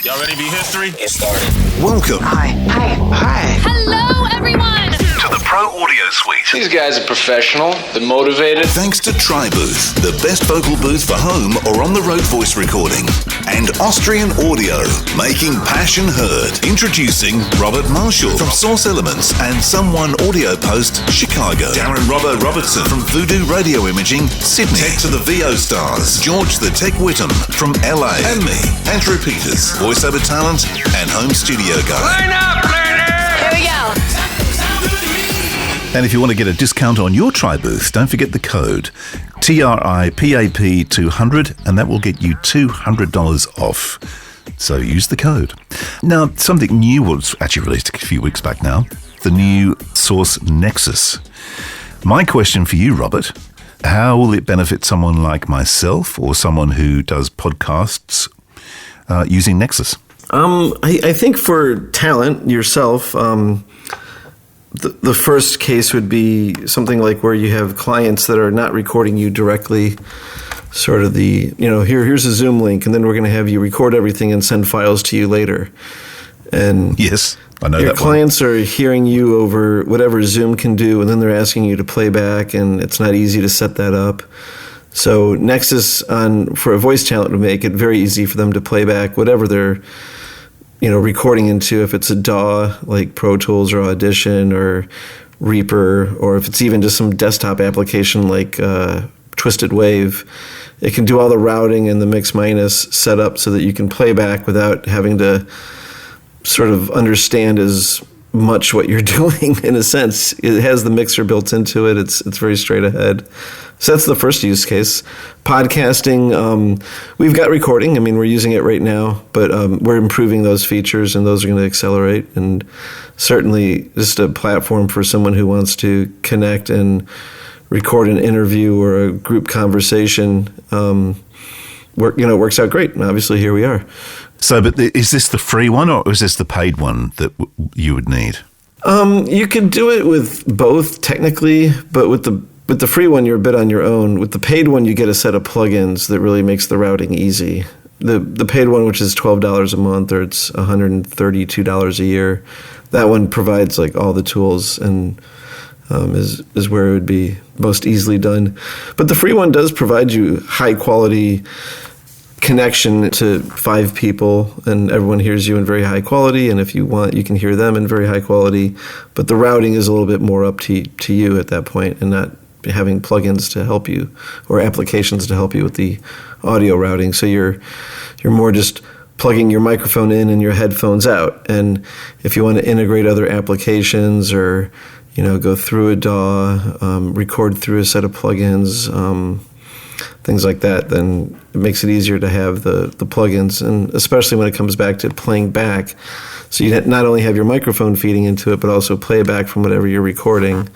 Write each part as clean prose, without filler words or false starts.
Y'all ready to be history? Get started. Welcome. Hi. Hello, everyone. To the Pro Audio Suite. These guys are professional. They're motivated. Thanks to TriBooth, the best vocal booth for home or on-the-road voice recording. And Austrian Audio, making passion heard. Introducing Robert Marshall from Source Elements and Someone Audio Post, Chicago. Darren Robbo Robertson from Voodoo Radio Imaging, Sydney. Tech to the VO Stars, George the Tech Whittam from LA. And me, Andrew Peters, voiceover talent and home studio guy. Line up, learner! Here we go. And if you want to get a discount on your TriBooth, don't forget the code TRIPAP200, and that will get you $200 off. So use the code. Now, something new was actually released a few weeks back now, the new Source Nexus. My question for you, Robert, how will it benefit someone like myself or someone who does podcasts using Nexus? I think for talent, yourself, the first case would be something like where you have clients that are not recording you directly, sort of here's a Zoom link, and then we're going to have you record everything and send files to you later. And yes, I know your that clients are hearing you over whatever Zoom can do, and then they're asking you to play back, and it's not easy to set that up. So Nexus for a voice talent would make it very easy for them to play back whatever they're recording into, if it's a DAW like Pro Tools or Audition or Reaper, or if it's even just some desktop application like Twisted Wave. It can do all the routing and the mix minus setup so that you can play back without having to sort of understand as much what you're doing. In a sense, it has the mixer built into it. It's very straight ahead. So that's the first use case. Podcasting, we've got recording. I mean, we're using it right now, but we're improving those features, and those are going to accelerate. And certainly just a platform for someone who wants to connect and record an interview or a group conversation, works out great. And obviously, here we are. So, but is this the free one, or is this the paid one that you would need? You could do it with both technically, but with the free one, you're a bit on your own. With the paid one, you get a set of plugins that really makes the routing easy. The paid one, which is $12 a month, or it's $132 a year, that one provides like all the tools and is where it would be most easily done. But the free one does provide you high quality connection to 5 people, and everyone hears you in very high quality, and if you want, you can hear them in very high quality, but the routing is a little bit more up to you at that point, and not having plugins to help you or applications to help you with the audio routing. So you're more just plugging your microphone in and your headphones out, and if you want to integrate other applications or go through a DAW, record through a set of plugins, things like that, then it makes it easier to have the plugins, and especially when it comes back to playing back. So you not only have your microphone feeding into it, but also playback from whatever you're recording.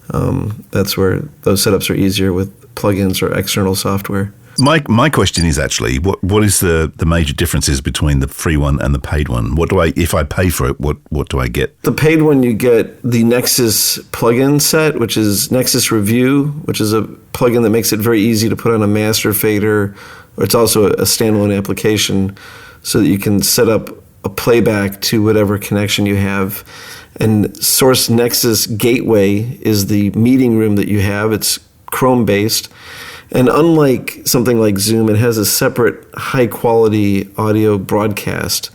That's where those setups are easier with plugins or external software. My question is actually, what is the major differences between the free one and the paid one? If I pay for it, what do I get? The paid one, you get the Nexus plugin set, which is Nexus Review, which is a plugin that makes it very easy to put on a master fader, or it's also a standalone application, so that you can set up a playback to whatever connection you have. And Source Nexus Gateway is the meeting room that you have. It's Chrome-based. And unlike something like Zoom, it has a separate high-quality audio broadcast.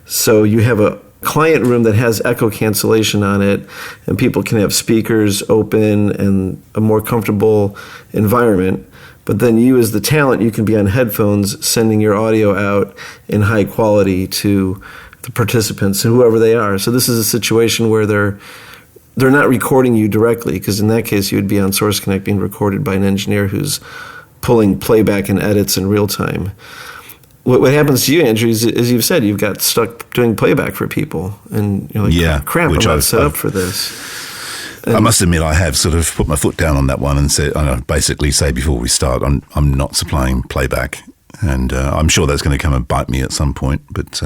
So you have a client room that has echo cancellation on it, and people can have speakers open and a more comfortable environment. But then you, as the talent, you can be on headphones sending your audio out in high quality to the participants, and whoever they are. So this is a situation where they're not recording you directly, because in that case you would be on Source Connect being recorded by an engineer who's pulling playback and edits in real time. What happens to you, Andrew, is, as you've said, you've got stuck doing playback for people, and you're like, crap, I'm not set up for this. And I must admit, I have sort of put my foot down on that one and said, basically say before we start, I'm not supplying playback, and I'm sure that's going to come and bite me at some point, but.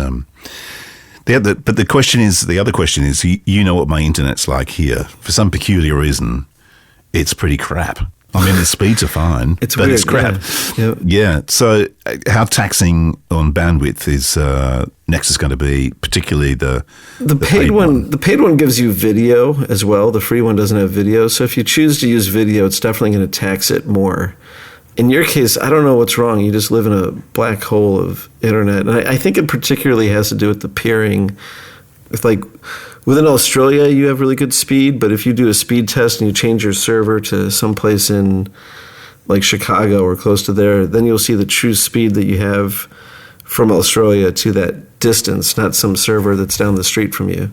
The other question is, you know what my internet's like here. For some peculiar reason, it's pretty crap. I mean, the speeds are fine, It's but weird, it's crap. yeah. Yeah. So how taxing on bandwidth is Nexus going to be, particularly the paid one? The paid one gives you video as well. The free one doesn't have video. So if you choose to use video, it's definitely going to tax it more. In your case, I don't know what's wrong. You just live in a black hole of internet. And I think it particularly has to do with the peering. If like within Australia, you have really good speed, but if you do a speed test and you change your server to someplace in like Chicago or close to there, then you'll see the true speed that you have from Australia to that distance, not some server that's down the street from you.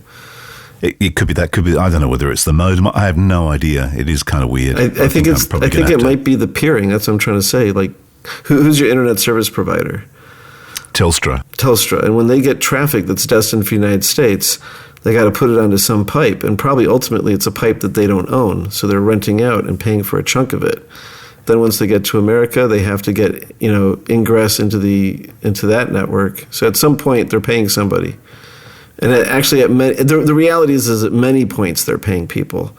It could be that. Could be. I don't know whether it's the modem. I have no idea. It is kind of weird. I think it might be the peering. That's what I'm trying to say. Like, who's your internet service provider? Telstra. And when they get traffic that's destined for the United States, they got to put it onto some pipe, and probably ultimately it's a pipe that they don't own, so they're renting out and paying for a chunk of it. Then once they get to America, they have to get ingress into that network. So at some point they're paying somebody. And the reality is at many points they're paying people.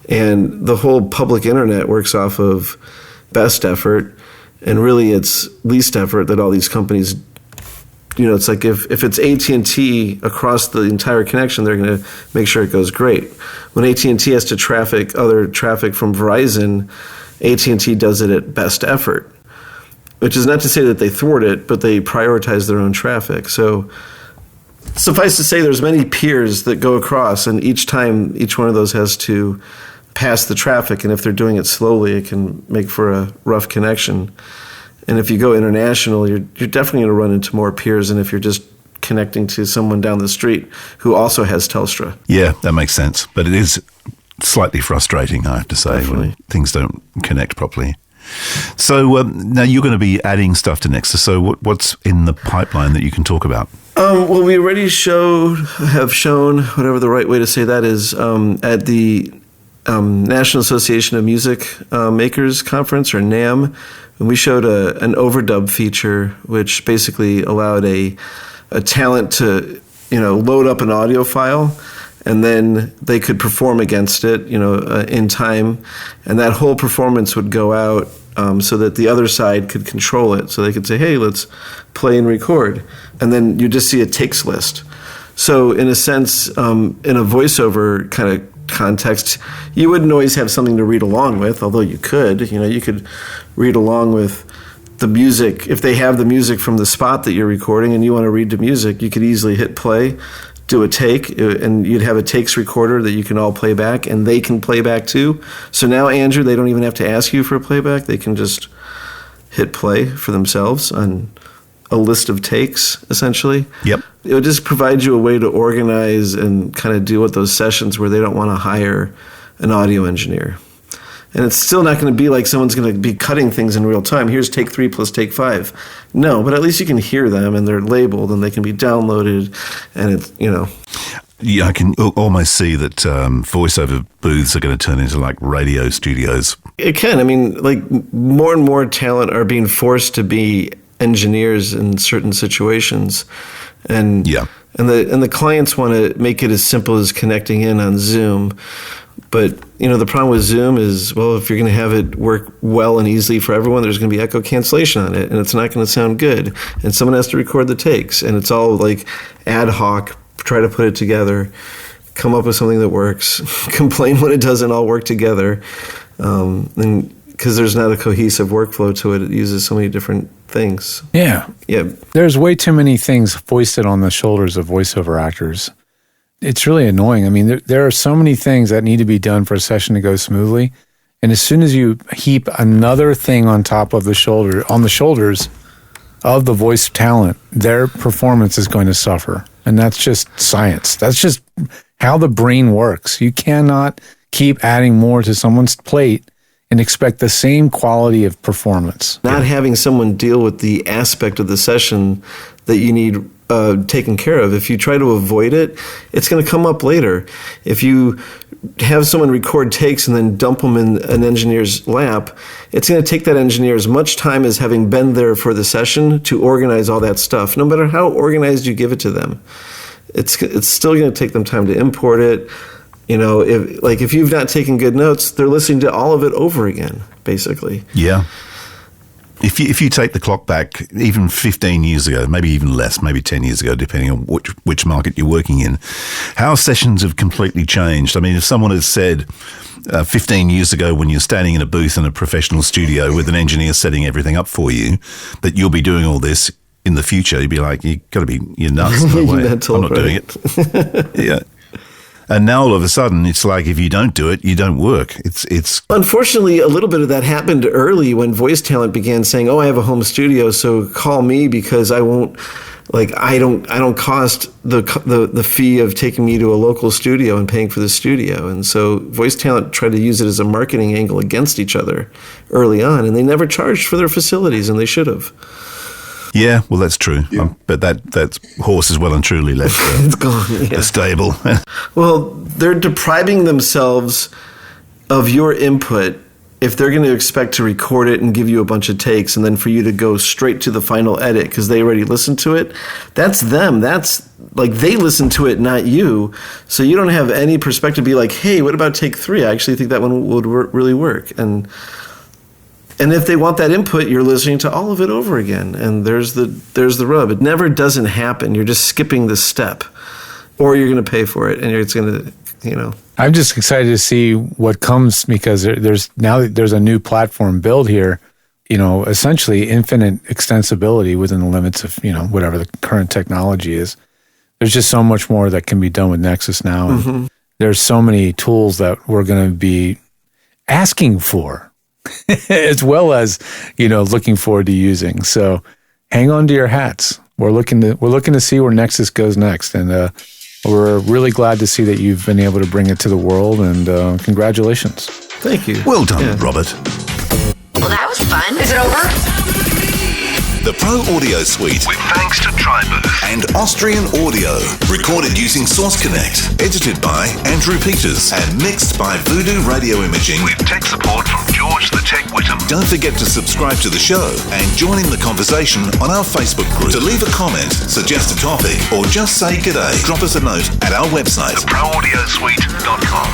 And the whole public internet works off of best effort, and really it's least effort that all these companies, it's like if it's AT&T across the entire connection, they're going to make sure it goes great. When AT&T has to traffic other traffic from Verizon, AT&T does it at best effort, which is not to say that they thwart it, but they prioritize their own traffic. So suffice to say, there's many peers that go across, and each time each one of those has to pass the traffic, and if they're doing it slowly, it can make for a rough connection. And if you go international, you're definitely going to run into more peers than if you're just connecting to someone down the street who also has Telstra. Yeah, that makes sense. But it is slightly frustrating, I have to say, Definitely. when things don't connect properly. So now you're going to be adding stuff to Nexus. So what's in the pipeline that you can talk about? Well, we already have shown, whatever the right way to say that is, at the National Association of Music Makers Conference, or NAMM, and we showed an overdub feature, which basically allowed a talent to load up an audio file, and then they could perform against it, in time, and that whole performance would go out so that the other side could control it. So they could say, hey, let's play and record. And then you just see a takes list. So in a sense, in a voiceover kind of context, you wouldn't always have something to read along with, although you could. You could read along with the music. If they have the music from the spot that you're recording and you want to read the music, you could easily hit play, do a take, and you'd have a takes recorder that you can all play back, and they can play back too. So now, Andrew, they don't even have to ask you for a playback. They can just hit play for themselves on a list of takes, essentially. Yep. It would just provide you a way to organize and kind of deal with those sessions where they don't want to hire an audio engineer. And it's still not going to be like someone's going to be cutting things in real time. Here's take 3 plus take 5. No, but at least you can hear them, and they're labeled, and they can be downloaded, and it's, Yeah, I can almost see that voiceover booths are going to turn into like radio studios. It can. I mean, like, more and more talent are being forced to be engineers in certain situations. And Yeah. and the clients want to make it as simple as connecting in on Zoom. But, the problem with Zoom is, well, if you're going to have it work well and easily for everyone, there's going to be echo cancellation on it, and it's not going to sound good. And someone has to record the takes, and it's all like ad hoc, try to put it together, come up with something that works, complain when it doesn't all work together. And because there's not a cohesive workflow to it, it uses so many different things. Yeah. Yeah. There's way too many things foisted on the shoulders of voiceover actors. It's really annoying. I mean, there are so many things that need to be done for a session to go smoothly. And as soon as you heap another thing on top of the shoulders of the voice talent, their performance is going to suffer. And that's just science. That's just how the brain works. You cannot keep adding more to someone's plate and expect the same quality of performance. Not having someone deal with the aspect of the session that you need taken care of. If you try to avoid it, it's going to come up later. If you have someone record takes and then dump them in an engineer's lap, it's going to take that engineer as much time as having been there for the session to organize all that stuff. No matter how organized you give it to them, it's still going to take them time to import it. If you've not taken good notes, they're listening to all of it over again, basically. Yeah. If you take the clock back even 15 years ago, maybe even less, maybe 10 years ago, depending on which market you're working in, how sessions have completely changed. I mean, if someone had said 15 years ago when you're standing in a booth in a professional studio with an engineer setting everything up for you, that you'll be doing all this in the future, you'd be like, you're nuts. No way. I'm not doing it. Yeah. And now all of a sudden, it's like if you don't do it, you don't work. It's Unfortunately, a little bit of that happened early when Voice Talent began saying, "Oh, I have a home studio, so call me because I won't, I don't cost the fee of taking me to a local studio and paying for the studio." And so Voice Talent tried to use it as a marketing angle against each other early on, and they never charged for their facilities, and they should have. Yeah, well, that's true. Yeah. But that horse is well and truly left it's gone, the stable. Well, they're depriving themselves of your input if they're going to expect to record it and give you a bunch of takes and then for you to go straight to the final edit because they already listened to it. That's them. That's like they listened to it, not you. So you don't have any perspective to be like, hey, what about take 3? I actually think that one would really work. And if they want that input, you're listening to all of it over again. And there's the rub. It never doesn't happen. You're just skipping the step. Or you're going to pay for it. And it's going to, I'm just excited to see what comes because there's a new platform built here, essentially infinite extensibility within the limits of, whatever the current technology is. There's just so much more that can be done with Nexus now. And there's so many tools that we're going to be asking for. As well as, looking forward to using. So hang on to your hats. We're looking to see where Nexus goes next. And we're really glad to see that you've been able to bring it to the world. And congratulations. Thank you. Well done, Robert. Well, that was fun. Is it over? The Pro Audio Suite, with thanks to TriBooth and Austrian Audio, recorded using Source Connect, edited by Andrew Peters and mixed by Voodoo Radio Imaging with tech support from George the Tech Whittam. Don't forget to subscribe to the show and join in the conversation on our Facebook group. To leave a comment, suggest a topic, or just say g'day, drop us a note at our website, theproaudiosuite.com.